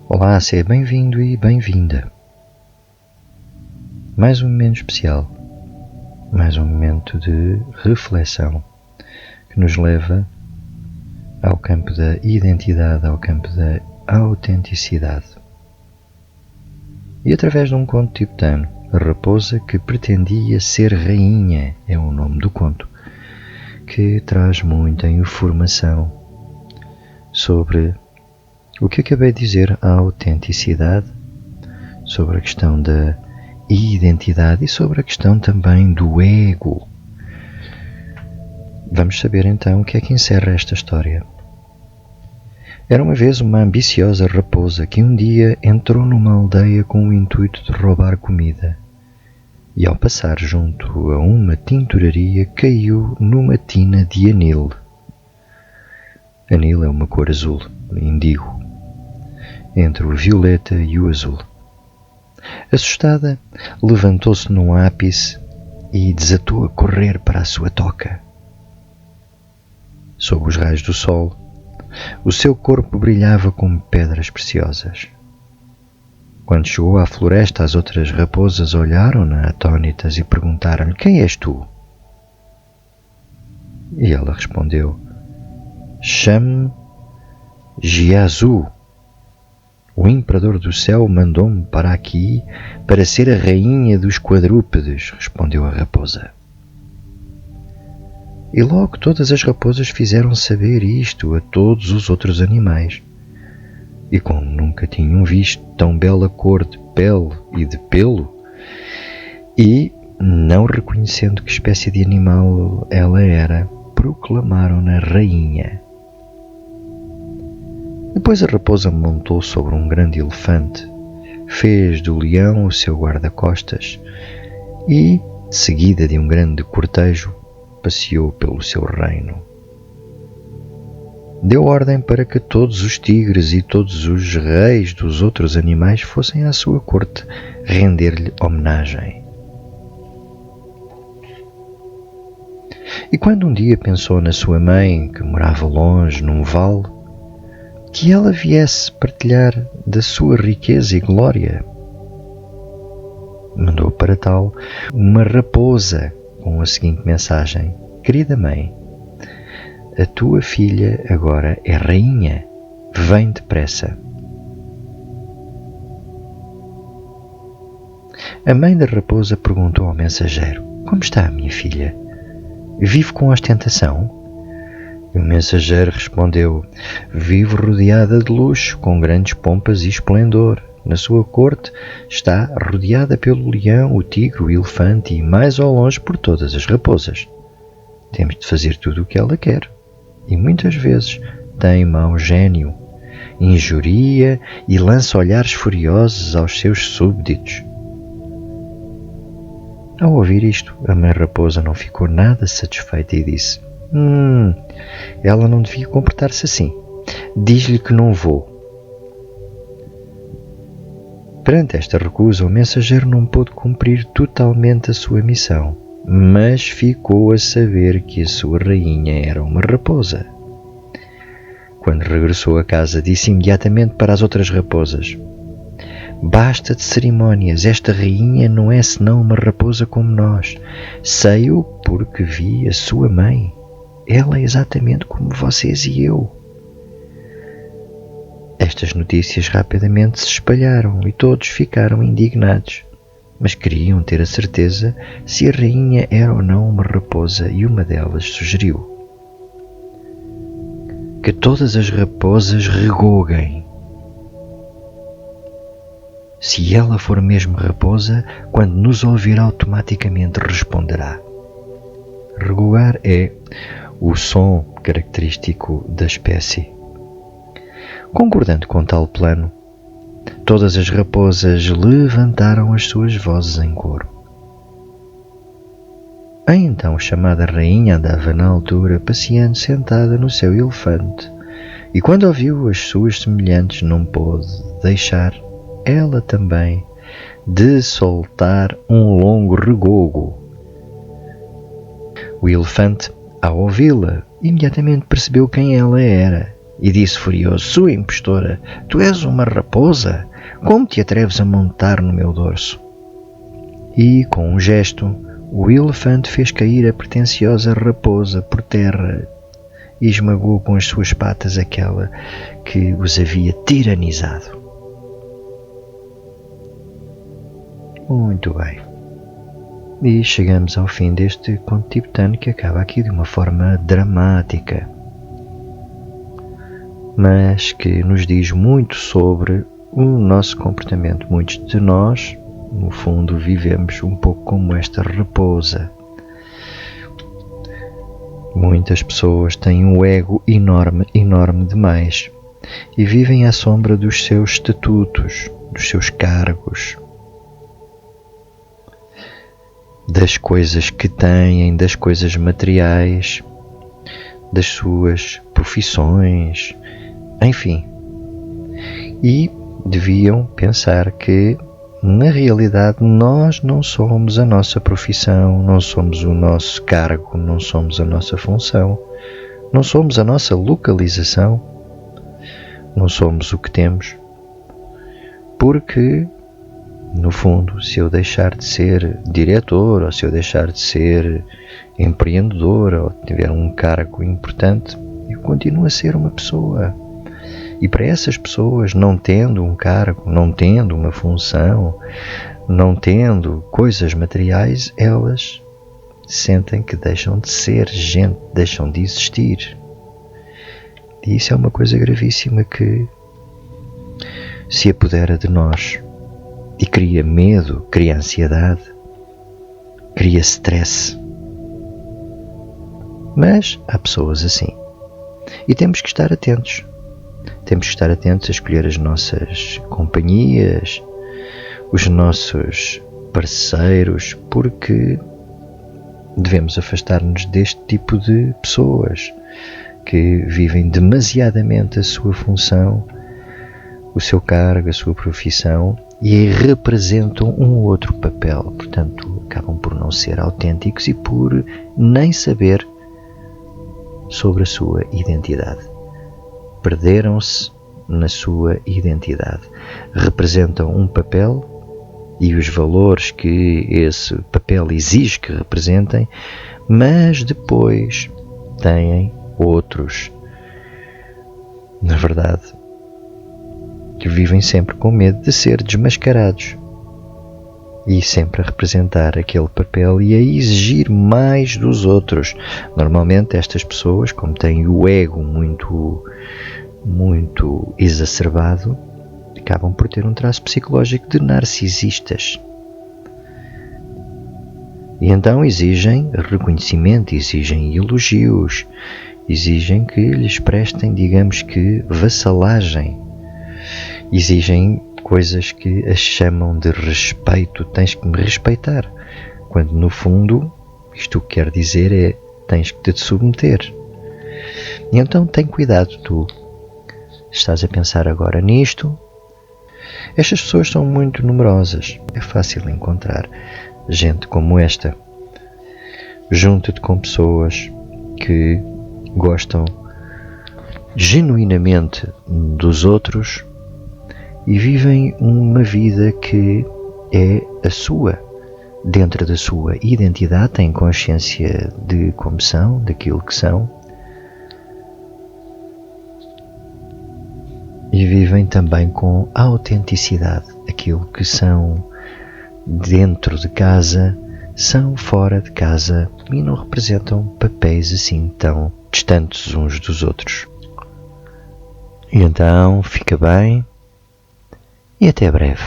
Olá, seja bem-vindo e bem-vinda. Mais um momento especial, mais um momento de reflexão que nos leva ao campo da identidade, ao campo da autenticidade. E através de um conto tibetano, a raposa que pretendia ser rainha é o nome do conto, que traz muita informação sobre o que acabei de dizer, a autenticidade, sobre a questão da identidade e sobre a questão também do ego. Vamos saber então o que é que encerra esta história. Era uma vez uma ambiciosa raposa que um dia entrou numa aldeia com o intuito de roubar comida e, ao passar junto a uma tinturaria, caiu numa tina de anil. Anil é uma cor azul, índigo, entre o violeta e o azul. Assustada, levantou-se num ápice e desatou a correr para a sua toca. Sob os raios do sol, o seu corpo brilhava como pedras preciosas. Quando chegou à floresta, as outras raposas olharam-na atónitas e perguntaram-lhe: "Quem és tu?" E ela respondeu: "Chamo-me Jiazu. O Imperador do Céu mandou-me para aqui para ser a rainha dos quadrúpedes", respondeu a raposa. E logo todas as raposas fizeram saber isto a todos os outros animais. E como nunca tinham visto tão bela cor de pele e de pelo, e, não reconhecendo que espécie de animal ela era, proclamaram-na rainha. Depois a raposa montou sobre um grande elefante, fez do leão o seu guarda-costas e, seguida de um grande cortejo, passeou pelo seu reino. Deu ordem para que todos os tigres e todos os reis dos outros animais fossem à sua corte render-lhe homenagem. E quando um dia pensou na sua mãe, que morava longe num vale, que ela viesse partilhar da sua riqueza e glória, mandou para tal uma raposa com a seguinte mensagem: "Querida mãe, a tua filha agora é rainha, vem depressa." A mãe da raposa perguntou ao mensageiro: "Como está a minha filha? Vive com ostentação?" E o mensageiro respondeu: "Vive rodeada de luxo, com grandes pompas e esplendor. Na sua corte está rodeada pelo leão, o tigre, o elefante e, mais ao longe, por todas as raposas. Temos de fazer tudo o que ela quer. E muitas vezes tem mau gênio, injuria e lança olhares furiosos aos seus súbditos." Ao ouvir isto, a mãe raposa não ficou nada satisfeita e disse: Ela não devia comportar-se assim. Diz-lhe que não vou." Perante esta recusa, o mensageiro não pôde cumprir totalmente a sua missão, mas ficou a saber que a sua rainha era uma raposa. Quando regressou a casa, disse imediatamente para as outras raposas: "Basta de cerimónias, esta rainha não é senão uma raposa como nós. Sei-o porque vi a sua mãe. Ela é exatamente como vocês e eu." Estas notícias rapidamente se espalharam e todos ficaram indignados, mas queriam ter a certeza se a rainha era ou não uma raposa, e uma delas sugeriu: "Que todas as raposas regoguem. Se ela for mesmo raposa, quando nos ouvir automaticamente responderá." Regogar é o som característico da espécie. Concordando com tal plano, todas as raposas levantaram as suas vozes em coro. A então chamada rainha andava na altura passeando sentada no seu elefante, e quando ouviu as suas semelhantes não pôde deixar, ela também, de soltar um longo regogo. O elefante, ao ouvi-la, imediatamente percebeu quem ela era e disse furioso: sua impostora, tu és uma raposa? Como te atreves a montar no meu dorso? E, com um gesto, o elefante fez cair a pretensiosa raposa por terra e esmagou com as suas patas aquela que os havia tiranizado. Muito bem. E chegamos ao fim deste conto tibetano, que acaba aqui de uma forma dramática, mas que nos diz muito sobre o nosso comportamento. Muitos de nós, no fundo, vivemos um pouco como esta raposa. Muitas pessoas têm um ego enorme, enorme demais, e vivem à sombra dos seus estatutos, dos seus cargos, das coisas que têm, das coisas materiais, das suas profissões, enfim. E deviam pensar que, na realidade, nós não somos a nossa profissão, não somos o nosso cargo, não somos a nossa função, não somos a nossa localização, não somos o que temos, porque, no fundo, se eu deixar de ser diretor, ou se eu deixar de ser empreendedor, ou tiver um cargo importante, eu continuo a ser uma pessoa. E para essas pessoas, não tendo um cargo, não tendo uma função, não tendo coisas materiais, elas sentem que deixam de ser gente, deixam de existir. E isso é uma coisa gravíssima que se apodera de nós e cria medo, cria ansiedade, cria stress. Mas há pessoas assim. E temos que estar atentos. Temos que estar atentos a escolher as nossas companhias, os nossos parceiros, porque devemos afastar-nos deste tipo de pessoas que vivem demasiadamente a sua função, o seu cargo, a sua profissão, e representam um outro papel. Portanto, acabam por não ser autênticos e por nem saber sobre a sua identidade. Perderam-se na sua identidade. Representam um papel e os valores que esse papel exige que representem, mas depois têm outros. Na verdade, que vivem sempre com medo de ser desmascarados e sempre a representar aquele papel e a exigir mais dos outros. Normalmente estas pessoas, como têm o ego muito exacerbado, acabam por ter um traço psicológico de narcisistas. E então exigem reconhecimento, exigem elogios, exigem que lhes prestem, digamos que, vassalagem. Exigem coisas que as chamam de respeito. Tens que me respeitar. Quando, no fundo, isto o que quer dizer é tens que te submeter. E então tem cuidado, tu estás a pensar agora nisto. Estas pessoas são muito numerosas. É fácil encontrar gente como esta. Junta-te com pessoas que gostam genuinamente dos outros e vivem uma vida que é a sua, dentro da sua identidade, têm consciência de como são, daquilo que são, e vivem também com autenticidade, aquilo que são dentro de casa, são fora de casa e não representam papéis assim tão distantes uns dos outros. E então, fica bem e até breve.